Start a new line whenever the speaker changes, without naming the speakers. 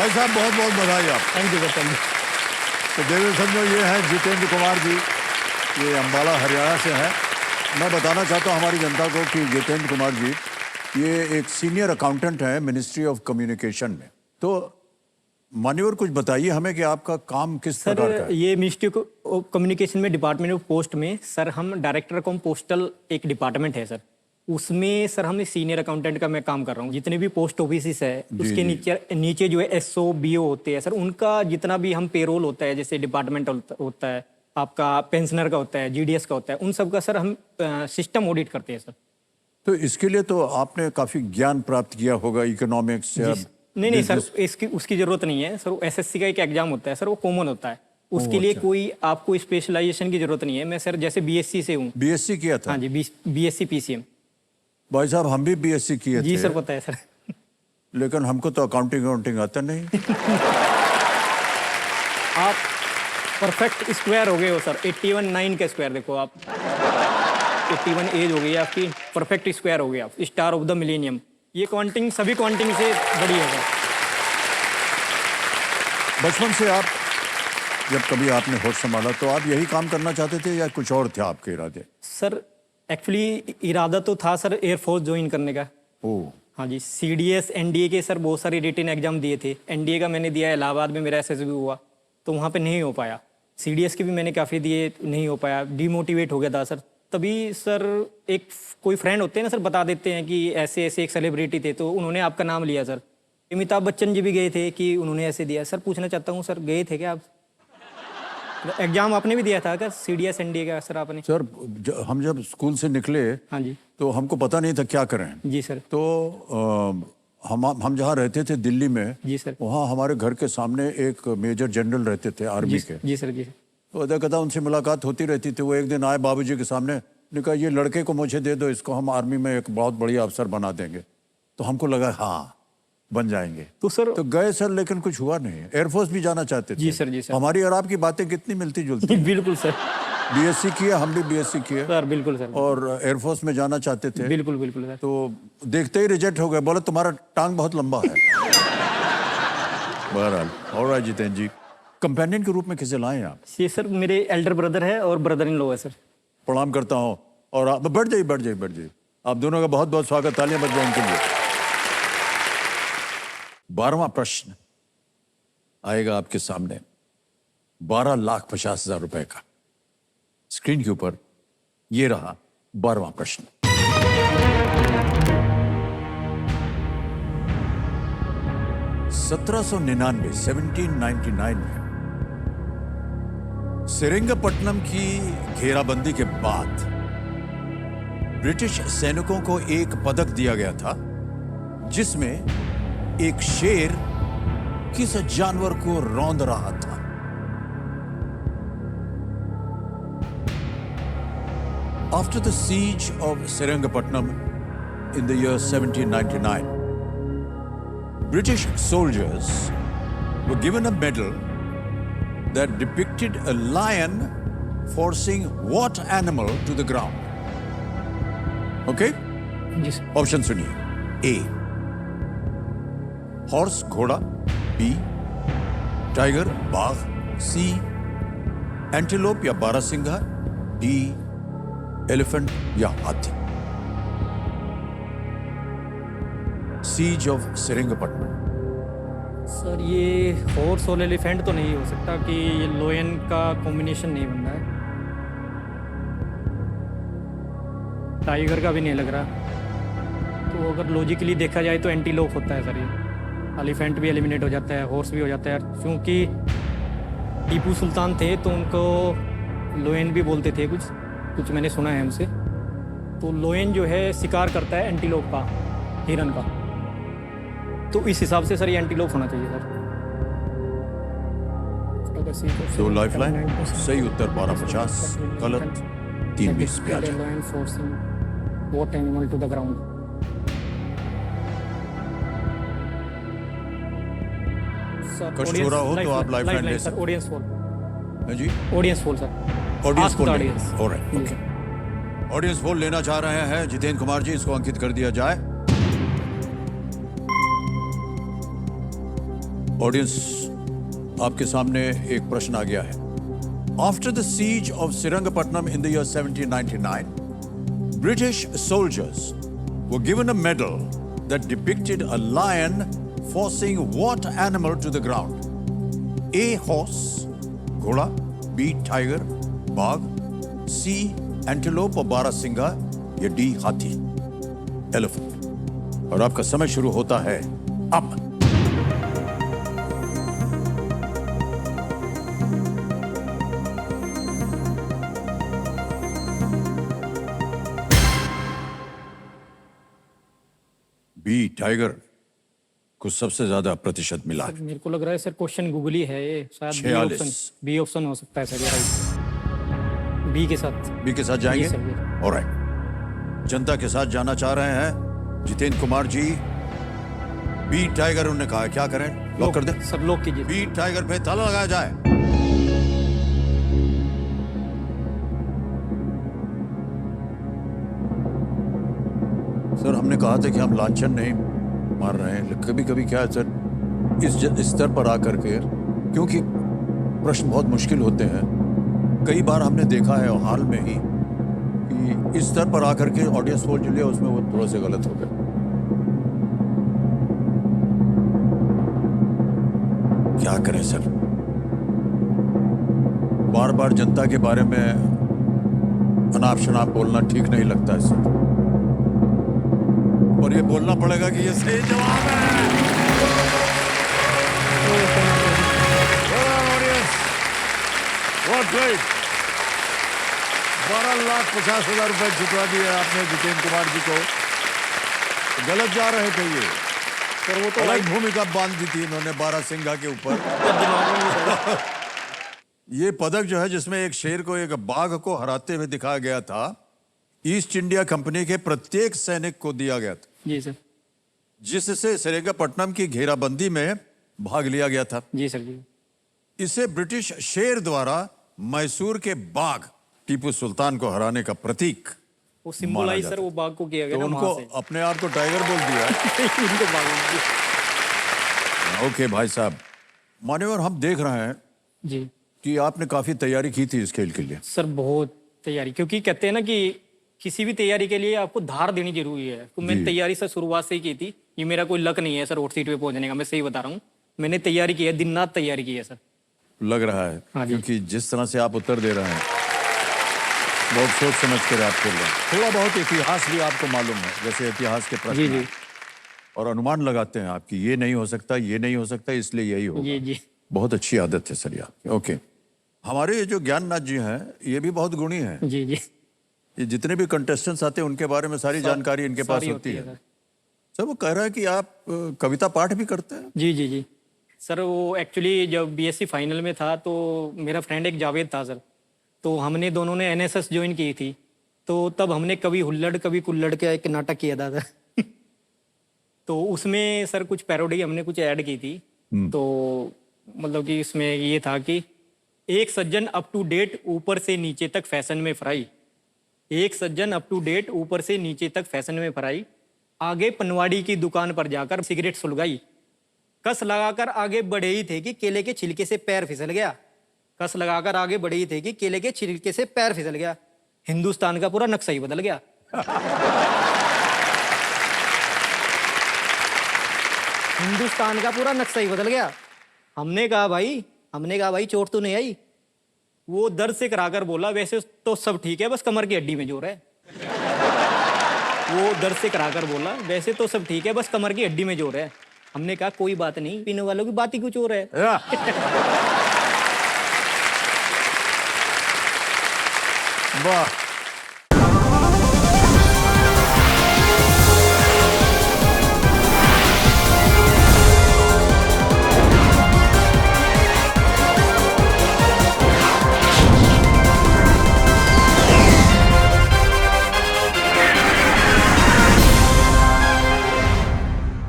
भाई साहब बहुत बहुत बधाई आप।
Thank you sir, thank you.
तो देवेंद्र समझो ये हैं जितेंद्र कुमार जी, ये अम्बाला हरियाणा से हैं। मैं बताना चाहता हूँ हमारी जनता को कि जितेंद्र कुमार जी ये एक सीनियर अकाउंटेंट हैं मिनिस्ट्री ऑफ कम्युनिकेशन में। तो मान्यवर कुछ बताइए हमें कि आपका काम किस प्रकार का
सर
है?
ये मिनिस्ट्री ऑफ कम्युनिकेशन में डिपार्टमेंट ऑफ पोस्ट में सर हम डायरेक्टर कॉम पोस्टल एक डिपार्टमेंट है सर, उसमें सर हम सीनियर अकाउंटेंट का मैं काम कर रहा हूँ। जितने भी पोस्ट ऑफिस है उसके नीचे जो है एसओ बीओ होते हैं सर, उनका जितना भी हम पेरोल होता है, जैसे डिपार्टमेंट होता है आपका, पेंशनर का होता है, जीडीएस का होता है, उन सब का सर हम सिस्टम ऑडिट करते हैं सर।
तो इसके लिए तो आपने काफी ज्ञान प्राप्त किया होगा, इकोनॉमिक्स या
नहीं सर, इसकी उसकी जरूरत नहीं है सर। एसएससी का एक एग्जाम होता है सर, वो कॉमन होता है, उसके लिए कोई आपको स्पेशलाइजेशन की जरूरत नहीं है। मैं सर जैसे बीएससी से हूँ।
बीएससी किया था?
हाँ जी, बीएससी पीसीएम।
भाई साहब हम भी बीएससी किए
जी
थे।
सर पता है सर।
लेकिन हमको तो अकाउंटिंग आता नहीं।
आप परफेक्ट स्क्वायर हो गए हो सर, 81 का स्क्वायर देखो आप, 81 एज हो गई आपकी, परफेक्ट स्क्वायर हो गए आप, स्टार ऑफ द मिलेनियम। ये काउंटिंग सभी काउंटिंग से बड़ी है सर।
बचपन से आप जब कभी आपने होश संभाला तो आप यही काम करना चाहते थे या कुछ और थे आपके इरादे?
सर एक्चुअली इरादा तो था सर एयरफोर्स ज्वाइन करने का।
ओह
हाँ जी, सीडीएस एनडीए के सर बहुत सारे रिटन एग्जाम दिए थे। एनडीए का मैंने दिया इलाहाबाद में, मेरा एसएसबी हुआ तो वहाँ पे नहीं हो पाया। सीडीएस के भी मैंने काफ़ी दिए, नहीं हो पाया, डिमोटिवेट हो गया था सर। तभी सर एक कोई फ्रेंड होते हैं ना सर, बता देते हैं कि ऐसे ऐसे एक सेलिब्रिटी थे, तो उन्होंने आपका नाम लिया सर। अमिताभ बच्चन जी भी गए थे कि उन्होंने ऐसे दिया। सर पूछना चाहता हूँ सर, गए थे क्या आप? एग्जाम आपने भी दिया था क्या सीडीएस एनडीए का सर आपने?
सर हम जब स्कूल से निकले
हाँ जी,
तो हमको पता नहीं था क्या करें।
जी सर।
तो हम जहाँ रहते थे दिल्ली में,
जी सर।
वहाँ हमारे घर के सामने एक मेजर जनरल रहते थे आर्मी के।
जी सर, जी सर।
तो अदा कदा उनसे मुलाकात होती रहती थी। वो एक दिन आए बाबूजी के सामने, ने कहा ये लड़के को मुझे दे दो, इसको हम आर्मी में एक बहुत बढ़िया अफसर बना देंगे। तो हमको लगा हाँ बन जाएंगे।
तो सर
तो गए सर, लेकिन कुछ हुआ नहीं। एयरफोर्स भी जाना चाहते थे।
जी सर, जी सर।
हमारी और आपकी बातें कितनी मिलती जुलती हैं।
बिल्कुल सर।
बीएससी किया, हम भी बीएससी किए
सर बिल्कुल सर।
और एयरफोर्स में जाना चाहते थे।
बिल्कुल बिल्कुल सर।
तो देखते ही रिजेक्ट हो गए, बोले तुम्हारा टांग बहुत लंबा है। बहरहाल ऑलराइट जितेंद्र जी, कंपेनियन के रूप में किसे लाए आप?
ये सर मेरे एल्डर ब्रदर है और ब्रदर इन लॉ है सर।
प्रणाम करता हूँ। और आप बढ़ जाइए। आप दोनों का बहुत बहुत स्वागत, तालियां बज जाए इनके लिए। 12वां प्रश्न आएगा आपके सामने, 12,50,000 रुपए का। स्क्रीन के ऊपर ये रहा 12वां प्रश्न। (1799) 1799 में सेरिंगपट्टनम की घेराबंदी के बाद ब्रिटिश सैनिकों को एक पदक दिया गया था जिसमें एक शेर किस जानवर को रौंद रहा था? After the siege of Seringapatam in the year 1799, British soldiers were given a medal that depicted a lion forcing what animal to the ground? Okay?
जी सर।
ऑप्शन सुनिए। ए हॉर्स घोड़ा, बी टाइगर बाघ, C antelope या बारहसिंघा, D elephant या हाथी। Siege of Seringapatam.
Sir ये horse और एलिफेंट तो नहीं हो सकता कि ये लोयन का कॉम्बिनेशन नहीं बन रहा है। टाइगर का भी नहीं लग रहा। तो अगर लॉजिकली देखा जाए तो एंटीलोप होता है सर ये। एलिफेंट भी एलिमिनेट हो जाता है, हॉर्स भी हो जाता है। क्योंकि टीपू सुल्तान थे तो उनको लोयन भी बोलते थे, कुछ मैंने सुना है उनसे। तो लोयन जो है शिकार करता है एंटीलोप का, हिरन का। तो इस हिसाब से सर ये एंटीलोप होना चाहिए सर।
दो लाइफलाइन, सही उत्तर 1250, गलत 320 पे आ जाए।
What animal to the ground?
कष्ट हो रहा हो तो आप लाइफलाइन ले सकते हैं।
Audience poll.
हैं जी?
Audience poll sir.
Audience poll.
Audience.
Alright, okay. Audience poll लेना चाह रहे हैं जितेंद्र कुमार जी, इसको अंकित कर दिया जाए। ऑडियंस, आपके सामने एक प्रश्न आ गया है। After the siege of Srirangapatnam in the year 1799, British soldiers were given a medal that depicted a lion forcing what animal to the ground? A. Horse, घोड़ा, B. Tiger, बाघ, C. Antelope और बारहसिंगा, या D. हाथी, elephant। और आपका समय शुरू होता है अब। बी टाइगर को सबसे ज्यादा प्रतिशत मिला है।
मेरे को लग रहा है सर क्वेश्चन गूगल ही है ये, शायद
46।
बी ऑप्शन हो सकता है सर, ये राइट। बी के साथ।
बी के साथ जाएंगे।
जी सर।
ऑलराइट, जनता के साथ जाना चाह रहे हैं जितेंद्र कुमार जी। बी टाइगर उन्होंने कहा, क्या करें? लॉक कर दें
सर, लॉक कीजिए।
बी टाइगर पे ताला लगाया जाए। सर, हमने कहा था कि हम लांछन नहीं मार रहे हैं। कभी कभी क्या है सर, इस स्तर पर आकर के, क्योंकि प्रश्न बहुत मुश्किल होते हैं, कई बार हमने देखा है हाल में ही कि इस स्तर पर आकर के ऑडियंस पोल जो लिया उसमें वो थोड़ा सा गलत हो गया। क्या करें सर, बार बार जनता के बारे में अनाप शनाप बोलना ठीक नहीं लगता है सर, और ये बोलना पड़ेगा कि ये सही जवाब है। What great! 12,50,000 रुपए जितवा दिए आपने जितेंद्र कुमार जी को। गलत जा रहे थे ये
सर, वो तो
अलग भूमिका बांध दी थी इन्होंने बारहसिंगा के ऊपर। ये पदक जो है, जिसमें एक शेर को एक बाघ को हराते हुए दिखाया गया था, ईस्ट इंडिया कंपनी के प्रत्येक सैनिक को दिया गया था।
जी सर।
जिससे श्रीरंगपट्टनम की घेराबंदी में भाग लिया गया था।
जी सर जी।
इसे ब्रिटिश शेर द्वारा मैसूर के बाघ टीपू सुल्तान को हराने का प्रतीक
वो सिंबलाइज सर वो बाघ को किया गया
तो
ना
उनको
वहाँ से।
अपने आप को टाइगर बोल दिया।
उनको बाघ बोल दिया।
ओके भाई साहब, मान्यवर, हम देख रहे हैं
जी
कि आपने काफी तैयारी की थी इस खेल के लिए।
सर, बहुत तैयारी, क्योंकि कहते हैं ना कि किसी भी तैयारी के लिए आपको धार देनी जरूरी है। तो मैंने तैयारी सर शुरुआत से ही की थी। ये मेरा कोई लक नहीं है सर हॉट सीट पे पहुंचने का, मैं सही बता रहा हूँ। मैंने तैयारी की है, दिन रात तैयारी की है सर।
लग रहा है
हाँ जी।
क्योंकि जिस तरह से आप उत्तर दे रहे हैं, बहुत सोच समझ कर आप खेल रहे हैं। थोड़ा बहुत इतिहास भी आपको मालूम है, जैसे इतिहास के प्रश्न
जी जी
हैं। और अनुमान लगाते हैं आपकी, ये नहीं हो सकता, ये नहीं हो सकता, इसलिए यही होगा।
जी जी
बहुत अच्छी आदत है सर यार। ओके, हमारे ये जो ज्ञाननाथ जी हैं, ये भी बहुत गुणी हैं।
जी जी।
ये जितने भी कंटेस्टेंट्स आते हैं उनके बारे में सारी जानकारी इनके पास
सारी
होती है।
सर।
सर, वो कह रहा है कि आप कविता पाठ भी करते हैं।
जी जी जी सर, वो एक्चुअली जब बीएससी फाइनल में था तो मेरा फ्रेंड एक जावेद था सर, तो हमने दोनों ने एनएसएस ज्वाइन की थी। तो तब हमने कभी हुल्लड़ कभी कुल्लड़ का एक नाटक किया था सर। तो उसमें सर कुछ पैरोडी हमने कुछ ऐड की थी। तो मतलब कि इसमें ये था कि एक सज्जन अप टू डेट ऊपर से नीचे तक फैशन में फ्राई, एक सज्जन अप टू डेट ऊपर से नीचे तक फैशन में फ्राई, आगे पनवाड़ी की दुकान पर जाकर सिगरेट सुलगाई, कस लगाकर आगे बढ़े ही थे कि केले के छिलके से पैर फिसल गया, कस लगाकर आगे बढ़े ही थे कि केले के छिलके से पैर फिसल गया, हिंदुस्तान का पूरा नक्शा ही बदल गया। हिंदुस्तान का पूरा नक्शा ही बदल गया। हमने कहा भाई चोट तो नहीं आई? वो दर्द से कराकर बोला, वैसे तो सब ठीक है, बस कमर की हड्डी में जोर है। वो दर्द से कराकर बोला, वैसे तो सब ठीक है, बस कमर की हड्डी में जोर है। हमने कहा कोई बात नहीं, पीने वालों की बात ही कुछ और है।
वाह,